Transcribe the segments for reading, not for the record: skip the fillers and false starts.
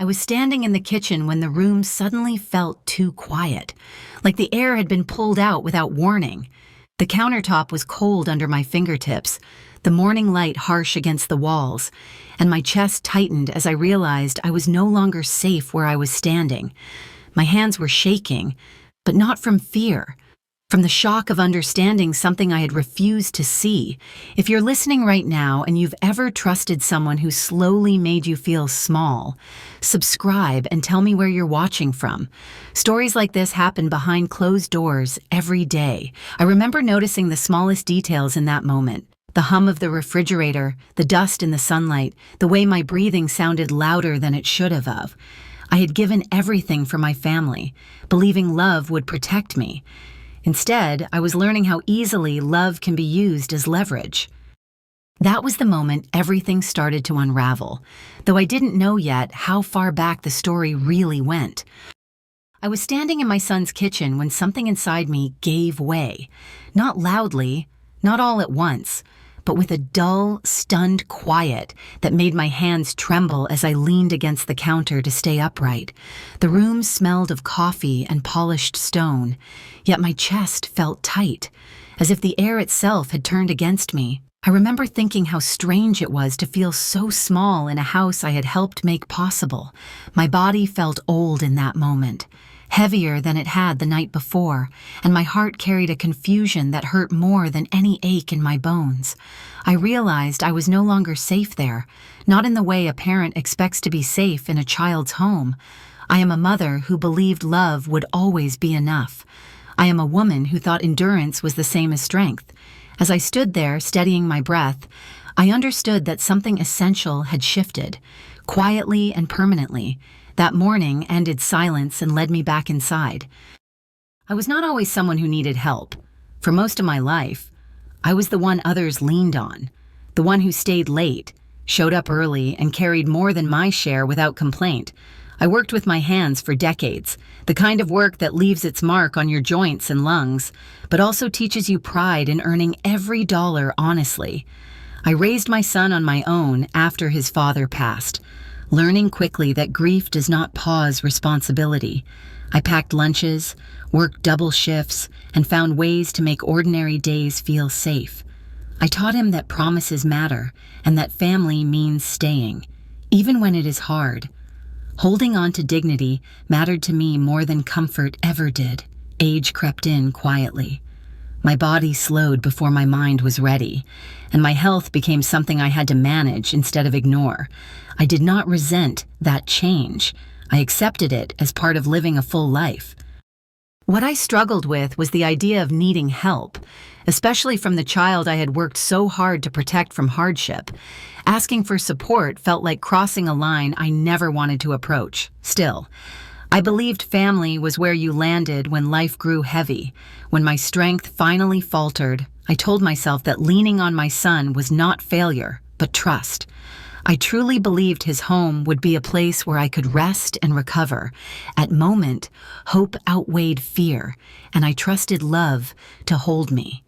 I was standing in the kitchen when the room suddenly felt too quiet, like the air had been pulled out without warning. The countertop was cold under my fingertips, the morning light harsh against the walls, and my chest tightened as I realized I was no longer safe where I was standing. My hands were shaking, but not from fear, from the shock of understanding something I had refused to see. If you're listening right now and you've ever trusted someone who slowly made you feel small, subscribe and tell me where you're watching from. Stories like this happen behind closed doors every day. I remember noticing the smallest details in that moment. The hum of the refrigerator, the dust in the sunlight, the way my breathing sounded louder than it should have. I had given everything for my family, believing love would protect me. Instead, I was learning how easily love can be used as leverage. That was the moment everything started to unravel, though I didn't know yet how far back the story really went. I was standing in my son's kitchen when something inside me gave way. Not loudly, not all at once, but with a dull, stunned quiet that made my hands tremble as I leaned against the counter to stay upright. The room smelled of coffee and polished stone, yet my chest felt tight, as if the air itself had turned against me. I remember thinking how strange it was to feel so small in a house I had helped make possible. My body felt old in that moment, heavier than it had the night before, and my heart carried a confusion that hurt more than any ache in my bones. I realized I was no longer safe there, not in the way a parent expects to be safe in a child's home. I am a mother who believed love would always be enough. I am a woman who thought endurance was the same as strength. As I stood there, steadying my breath, I understood that something essential had shifted, quietly and permanently. That morning ended silence and led me back inside. I was not always someone who needed help. For most of my life, I was the one others leaned on, the one who stayed late, showed up early, and carried more than my share without complaint. I worked with my hands for decades, the kind of work that leaves its mark on your joints and lungs, but also teaches you pride in earning every dollar honestly. I raised my son on my own after his father passed, learning quickly that grief does not pause responsibility. I packed lunches, worked double shifts, and found ways to make ordinary days feel safe. I taught him that promises matter and that family means staying, even when it is hard. Holding on to dignity mattered to me more than comfort ever did. Age crept in quietly. My body slowed before my mind was ready, and my health became something I had to manage instead of ignore. I did not resent that change. I accepted it as part of living a full life. What I struggled with was the idea of needing help, especially from the child I had worked so hard to protect from hardship. Asking for support felt like crossing a line I never wanted to approach. Still, I believed family was where you landed when life grew heavy. When my strength finally faltered, I told myself that leaning on my son was not failure, but trust. I truly believed his home would be a place where I could rest and recover. At moment, hope outweighed fear, and I trusted love to hold me.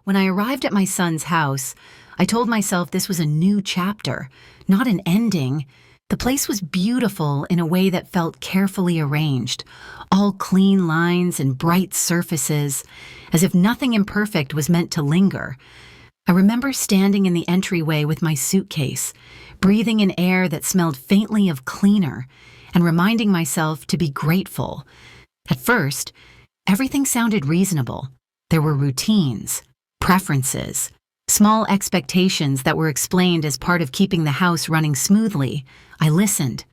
When I arrived at my son's house, I told myself this was a new chapter, not an ending. The place was beautiful in a way that felt carefully arranged, all clean lines and bright surfaces, as if nothing imperfect was meant to linger. I remember standing in the entryway with my suitcase, breathing in air that smelled faintly of cleaner, and reminding myself to be grateful. At first, everything sounded reasonable. There were routines, preferences, small expectations that were explained as part of keeping the house running smoothly. I listened,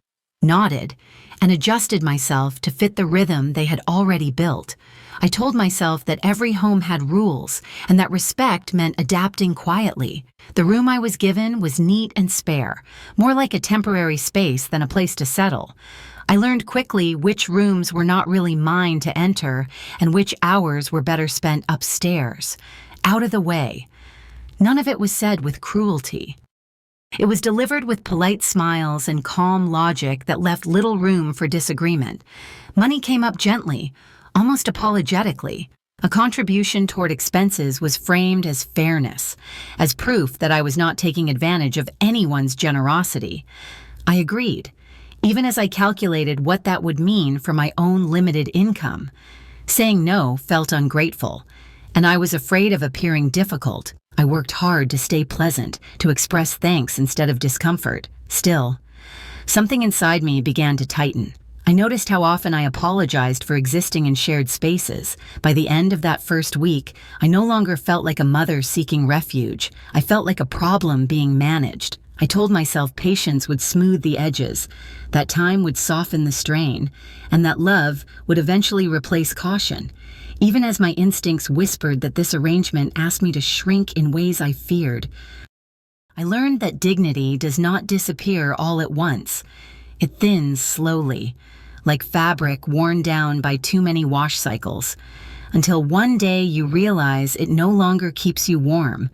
nodded, and adjusted myself to fit the rhythm they had already built. I told myself that every home had rules and that respect meant adapting quietly. The room I was given was neat and spare, more like a temporary space than a place to settle. I learned quickly which rooms were not really mine to enter and which hours were better spent upstairs, out of the way. None of it was said with cruelty. It was delivered with polite smiles and calm logic that left little room for disagreement. Money came up gently, almost apologetically. A contribution toward expenses was framed as fairness, as proof that I was not taking advantage of anyone's generosity. I agreed. even as I calculated what that would mean for my own limited income. Saying no felt ungrateful, and I was afraid of appearing difficult. I worked hard to stay pleasant, to express thanks instead of discomfort. Still, something inside me began to tighten. I noticed how often I apologized for existing in shared spaces. By the end of that first week, I no longer felt like a mother seeking refuge. I felt like a problem being managed. I told myself patience would smooth the edges, that time would soften the strain, and that love would eventually replace caution. Even as my instincts whispered that this arrangement asked me to shrink in ways I feared, I learned that dignity does not disappear all at once. It thins slowly, like fabric worn down by too many wash cycles, until one day you realize it no longer keeps you warm.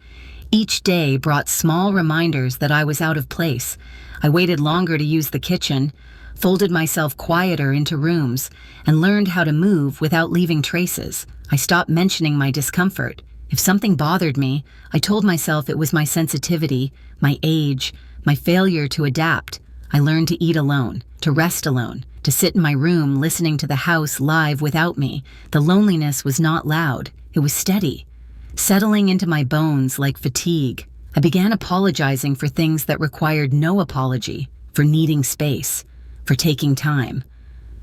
Each day brought small reminders that I was out of place. I waited longer to use the kitchen, folded myself quieter into rooms, and learned how to move without leaving traces. I stopped mentioning my discomfort. If something bothered me, I told myself it was my sensitivity, my age, my failure to adapt. I learned to eat alone, to rest alone, to sit in my room listening to the house live without me. The loneliness was not loud, it was steady, settling into my bones like fatigue. I began apologizing for things that required no apology, for needing space, for taking time,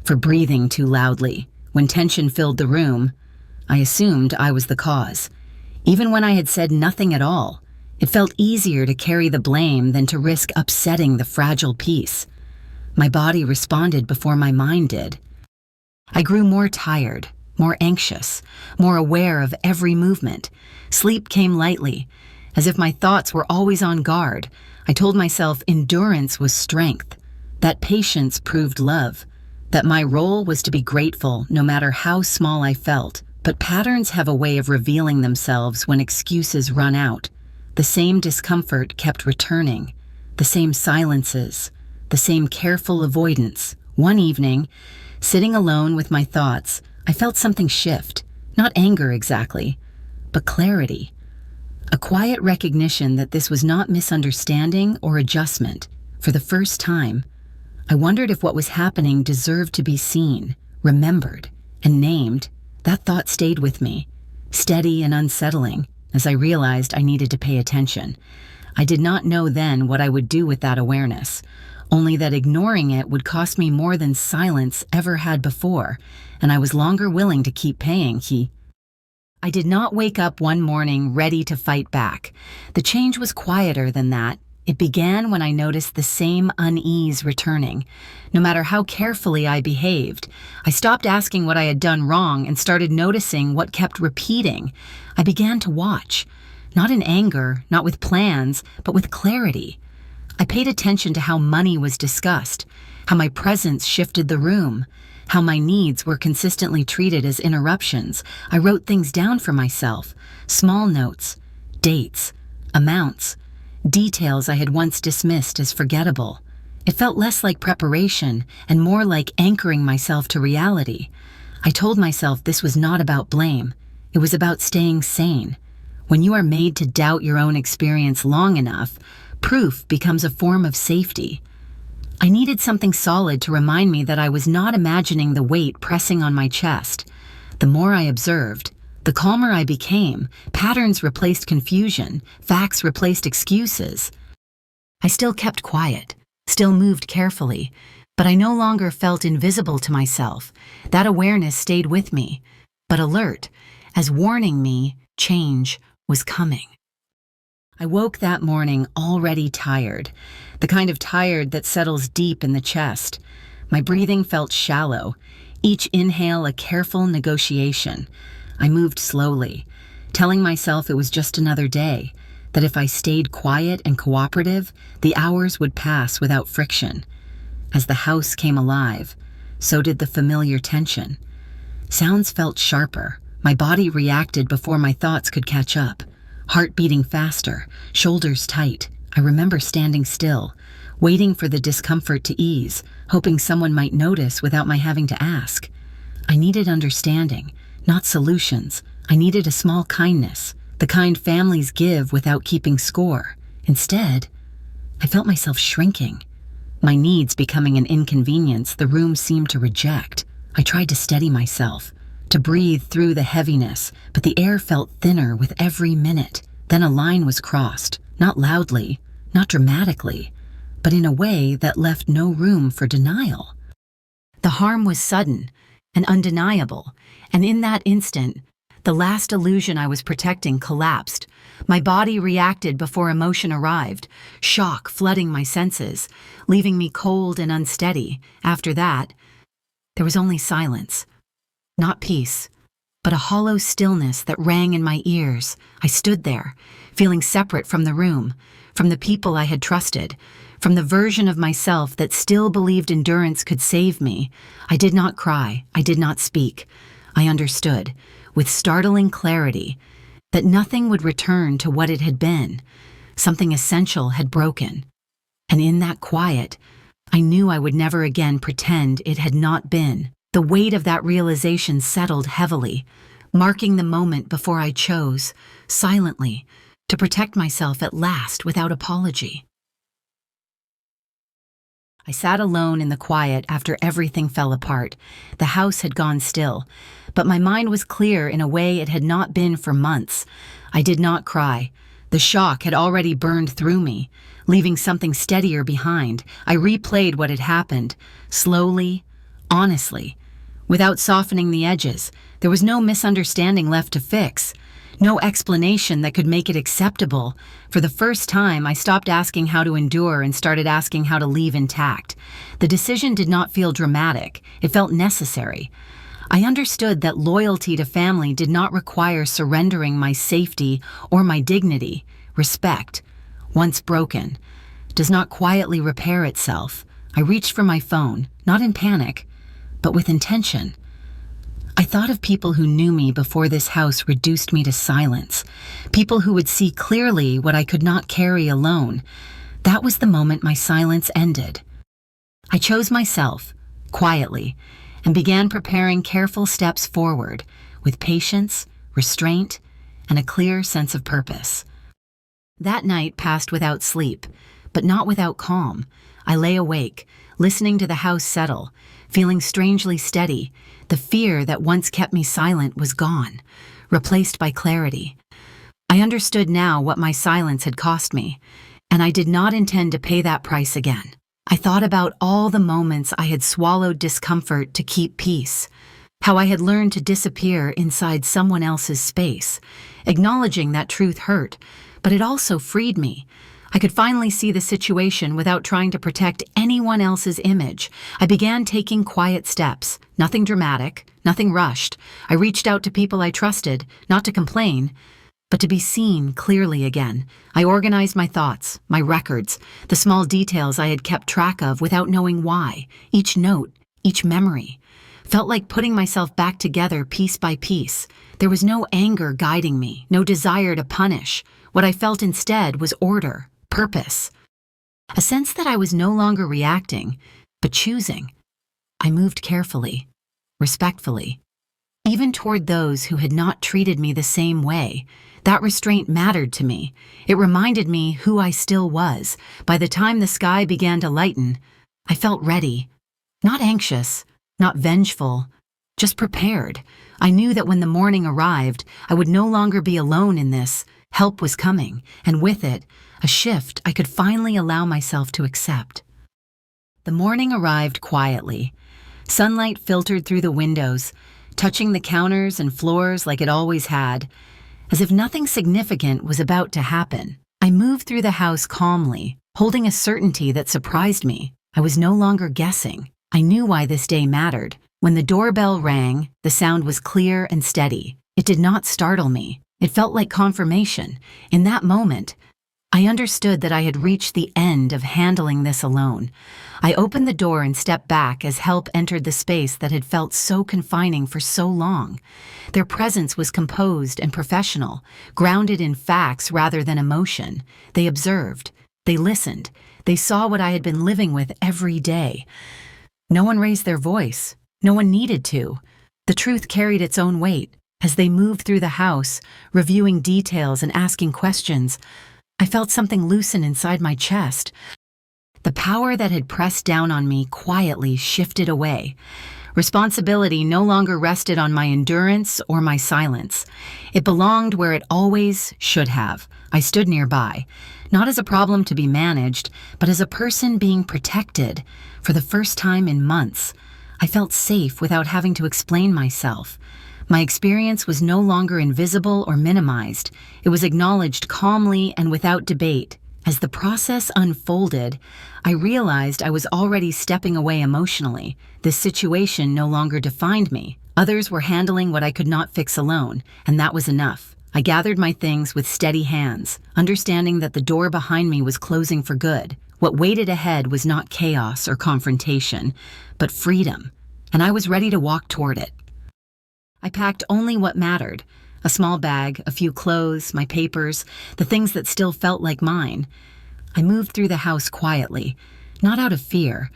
for breathing too loudly. When tension filled the room, I assumed I was the cause. Even when I had said nothing at all, it felt easier to carry the blame than to risk upsetting the fragile peace. My body responded before my mind did. I grew more tired, more anxious, more aware of every movement. Sleep came lightly, as if my thoughts were always on guard. I told myself endurance was strength, that patience proved love, that my role was to be grateful no matter how small I felt. But patterns have a way of revealing themselves when excuses run out. The same discomfort kept returning, the same silences, the same careful avoidance. One evening, sitting alone with my thoughts, I felt something shift. Not anger exactly, but clarity. A quiet recognition that this was not misunderstanding or adjustment. For the first time, I wondered if what was happening deserved to be seen, remembered, and named. That thought stayed with me, steady and unsettling, as I realized I needed to pay attention. I did not know then what I would do with that awareness, only that ignoring it would cost me more than silence ever had before, and I was longer willing to keep paying. I did not wake up one morning ready to fight back. The change was quieter than that. It began when I noticed the same unease returning. No matter how carefully I behaved, I stopped asking what I had done wrong and started noticing what kept repeating. I began to watch, not in anger, not with plans, but with clarity. I paid attention to how money was discussed, how my presence shifted the room, how my needs were consistently treated as interruptions. I wrote things down for myself, small notes, dates, amounts, details I had once dismissed as forgettable. It felt less like preparation and more like anchoring myself to reality. I told myself this was not about blame. It was about staying sane. When you are made to doubt your own experience long enough, proof becomes a form of safety. I needed something solid to remind me that I was not imagining the weight pressing on my chest. The more I observed, the calmer I became. Patterns replaced confusion, facts replaced excuses. I still kept quiet, still moved carefully, but I no longer felt invisible to myself. That awareness stayed with me, but alert, as warning me change was coming. I woke that morning already tired, the kind of tired that settles deep in the chest. My breathing felt shallow, each inhale a careful negotiation. I moved slowly, telling myself it was just another day, that if I stayed quiet and cooperative, the hours would pass without friction. As the house came alive, so did the familiar tension. Sounds felt sharper. My body reacted before my thoughts could catch up. Heart beating faster, shoulders tight. I remember standing still, waiting for the discomfort to ease, hoping someone might notice without my having to ask. I needed understanding, not solutions. I needed a small kindness, the kind families give without keeping score. Instead, I felt myself shrinking. My needs becoming an inconvenience the room seemed to reject. I tried to steady myself, to breathe through the heaviness, but the air felt thinner with every minute. Then a line was crossed, not loudly, not dramatically, but in a way that left no room for denial. The harm was sudden and undeniable, and in that instant, the last illusion I was protecting collapsed. My body reacted before emotion arrived, shock flooding my senses, leaving me cold and unsteady. After that, there was only silence. Not peace, but a hollow stillness that rang in my ears. I stood there, feeling separate from the room, from the people I had trusted, from the version of myself that still believed endurance could save me. I did not cry. I did not speak. I understood, with startling clarity, that nothing would return to what it had been. Something essential had broken. And in that quiet, I knew I would never again pretend it had not been. The weight of that realization settled heavily, marking the moment before I chose, silently, to protect myself at last without apology. I sat alone in the quiet after everything fell apart. The house had gone still, but my mind was clear in a way it had not been for months. I did not cry. The shock had already burned through me, leaving something steadier behind. I replayed what had happened, slowly, honestly, without softening the edges. There was no misunderstanding left to fix, no explanation that could make it acceptable. For the first time, I stopped asking how to endure and started asking how to leave intact. The decision did not feel dramatic. It felt necessary. I understood that loyalty to family did not require surrendering my safety or my dignity. Respect, once broken, does not quietly repair itself. I reached for my phone, not in panic, but with intention. I thought of people who knew me before this house reduced me to silence, people who would see clearly what I could not carry alone. That was the moment my silence ended. I chose myself, quietly, and began preparing careful steps forward, with patience, restraint, and a clear sense of purpose. That night passed without sleep, but not without calm. I lay awake, listening to the house settle, feeling strangely steady. The fear that once kept me silent was gone, replaced by clarity. I understood now what my silence had cost me, and I did not intend to pay that price again. I thought about all the moments I had swallowed discomfort to keep peace, how I had learned to disappear inside someone else's space, acknowledging that truth hurt, but it also freed me. I could finally see the situation without trying to protect anyone else's image. I began taking quiet steps, nothing dramatic, nothing rushed. I reached out to people I trusted, not to complain, but to be seen clearly again. I organized my thoughts, my records, the small details I had kept track of without knowing why. Each note, each memory, felt like putting myself back together piece by piece. There was no anger guiding me, no desire to punish. What I felt instead was order, purpose, a sense that I was no longer reacting, but choosing. I moved carefully, respectfully, even toward those who had not treated me the same way. That restraint mattered to me. It reminded me who I still was. By the time the sky began to lighten, I felt ready, not anxious, not vengeful, just prepared. I knew that when the morning arrived, I would no longer be alone in this. Help was coming, and with it, a shift I could finally allow myself to accept. The morning arrived quietly. Sunlight filtered through the windows, touching the counters and floors like it always had, as if nothing significant was about to happen. I moved through the house calmly, holding a certainty that surprised me. I was no longer guessing. I knew why this day mattered. When the doorbell rang, the sound was clear and steady. It did not startle me. It felt like confirmation. In that moment, I understood that I had reached the end of handling this alone. I opened the door and stepped back as help entered the space that had felt so confining for so long. Their presence was composed and professional, grounded in facts rather than emotion. They observed, they listened, they saw what I had been living with every day. No one raised their voice. No one needed to. The truth carried its own weight. As they moved through the house, reviewing details and asking questions, I felt something loosen inside my chest. The power that had pressed down on me quietly shifted away. Responsibility no longer rested on my endurance or my silence. It belonged where it always should have. I stood nearby, not as a problem to be managed, but as a person being protected. For the first time in months, I felt safe without having to explain myself. My experience was no longer invisible or minimized. It was acknowledged calmly and without debate. As the process unfolded, I realized I was already stepping away emotionally. This situation no longer defined me. Others were handling what I could not fix alone, and that was enough. I gathered my things with steady hands, understanding that the door behind me was closing for good. What waited ahead was not chaos or confrontation, but freedom, and I was ready to walk toward it. I packed only what mattered: a small bag, a few clothes, my papers, the things that still felt like mine. I moved through the house quietly, not out of fear,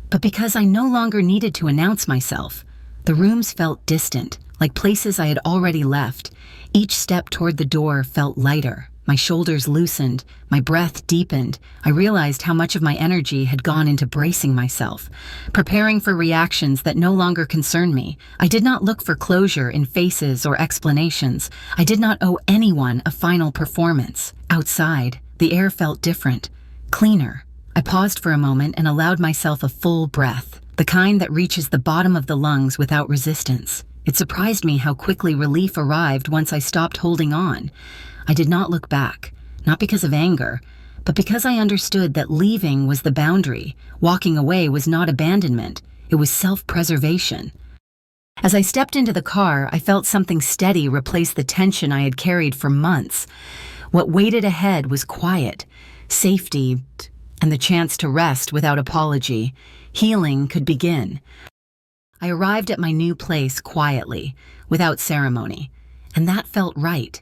but because I no longer needed to announce myself. The rooms felt distant, like places I had already left. Each step toward the door felt lighter. My shoulders loosened, my breath deepened. I realized how much of my energy had gone into bracing myself, preparing for reactions that no longer concerned me. I did not look for closure in faces or explanations. I did not owe anyone a final performance. Outside, the air felt different, cleaner. I paused for a moment and allowed myself a full breath, the kind that reaches the bottom of the lungs without resistance. It surprised me how quickly relief arrived once I stopped holding on. I did not look back, not because of anger, but because I understood that leaving was the boundary. Walking away was not abandonment, it was self-preservation. As I stepped into the car, I felt something steady replace the tension I had carried for months. What waited ahead was quiet, safety, and the chance to rest without apology. Healing could begin. I arrived at my new place quietly, without ceremony, and that felt right.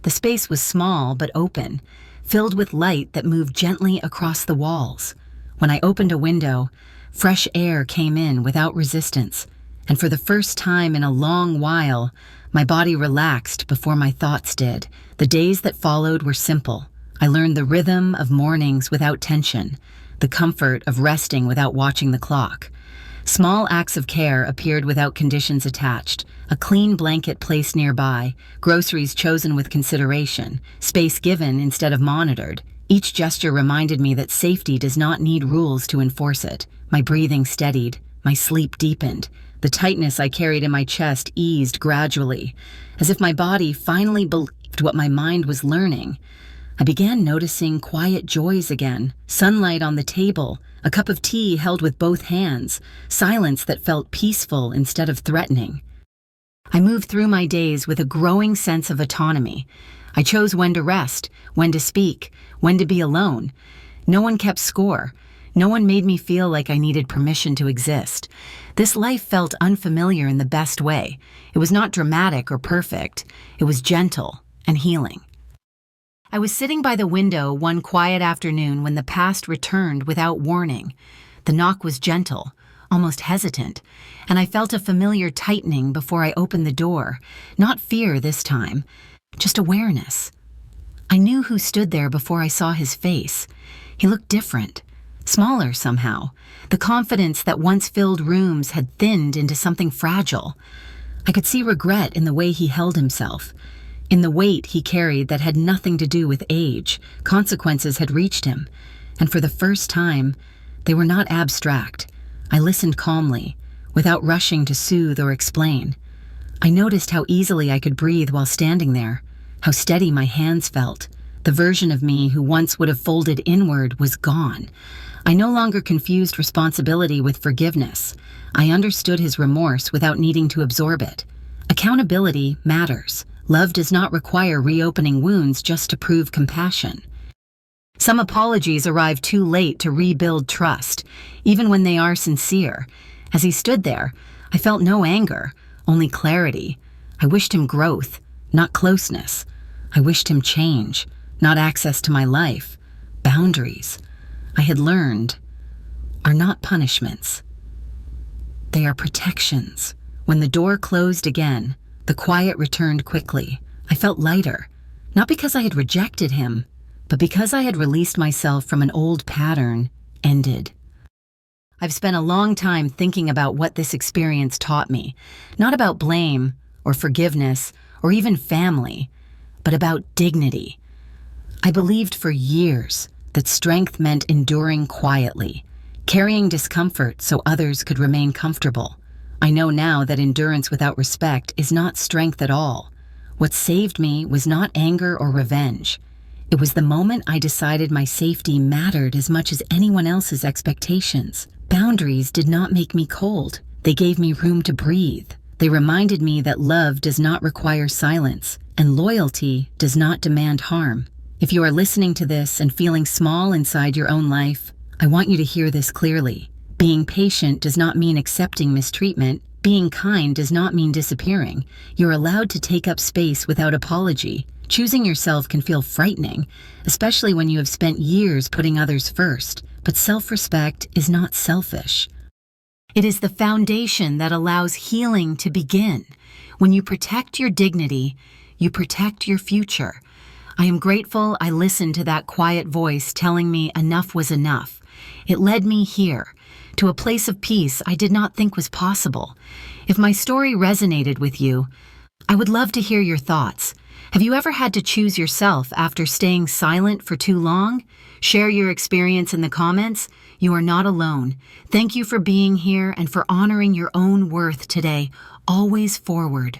The space was small but open, filled with light that moved gently across the walls. When I opened a window, fresh air came in without resistance, and for the first time in a long while, my body relaxed before my thoughts did. The days that followed were simple. I learned the rhythm of mornings without tension, the comfort of resting without watching the clock. Small acts of care appeared without conditions attached: a clean blanket placed nearby, groceries chosen with consideration, space given instead of monitored. Each gesture reminded me that safety does not need rules to enforce it. My breathing steadied, my sleep deepened. The tightness I carried in my chest eased gradually, as if my body finally believed what my mind was learning. I began noticing quiet joys again: sunlight on the table, a cup of tea held with both hands, silence that felt peaceful instead of threatening. I moved through my days with a growing sense of autonomy. I chose when to rest, when to speak, when to be alone. No one kept score. No one made me feel like I needed permission to exist. This life felt unfamiliar in the best way. It was not dramatic or perfect. It was gentle and healing. I was sitting by the window one quiet afternoon when the past returned without warning. The knock was gentle, almost hesitant, and I felt a familiar tightening before I opened the door. Not fear this time, just awareness. I knew who stood there before I saw his face. He looked different, smaller somehow. The confidence that once filled rooms had thinned into something fragile. I could see regret in the way he held himself, in the weight he carried that had nothing to do with age. Consequences had reached him, and for the first time, they were not abstract. I listened calmly, without rushing to soothe or explain. I noticed how easily I could breathe while standing there, how steady my hands felt. The version of me who once would have folded inward was gone. I no longer confused responsibility with forgiveness. I understood his remorse without needing to absorb it. Accountability matters. Love does not require reopening wounds just to prove compassion. Some apologies arrive too late to rebuild trust, even when they are sincere. As he stood there, I felt no anger, only clarity. I wished him growth, not closeness. I wished him change, not access to my life. Boundaries, I had learned, are not punishments. They are protections. When the door closed again, the quiet returned quickly. I felt lighter, not because I had rejected him, but because I had released myself from an old pattern ended. I've spent a long time thinking about what this experience taught me, not about blame or forgiveness or even family, but about dignity. I believed for years that strength meant enduring quietly, carrying discomfort so others could remain comfortable. I know now that endurance without respect is not strength at all. What saved me was not anger or revenge. It was the moment I decided my safety mattered as much as anyone else's expectations. Boundaries did not make me cold. They gave me room to breathe. They reminded me that love does not require silence, and loyalty does not demand harm. If you are listening to this and feeling small inside your own life, I want you to hear this clearly. Being patient does not mean accepting mistreatment. Being kind does not mean disappearing. You're allowed to take up space without apology. Choosing yourself can feel frightening, especially when you have spent years putting others first. But self-respect is not selfish. It is the foundation that allows healing to begin. When you protect your dignity, you protect your future. I am grateful I listened to that quiet voice telling me enough was enough. It led me here, to a place of peace I did not think was possible. If my story resonated with you, I would love to hear your thoughts. Have you ever had to choose yourself after staying silent for too long? Share your experience in the comments. You are not alone. Thank you for being here and for honoring your own worth today. Always forward.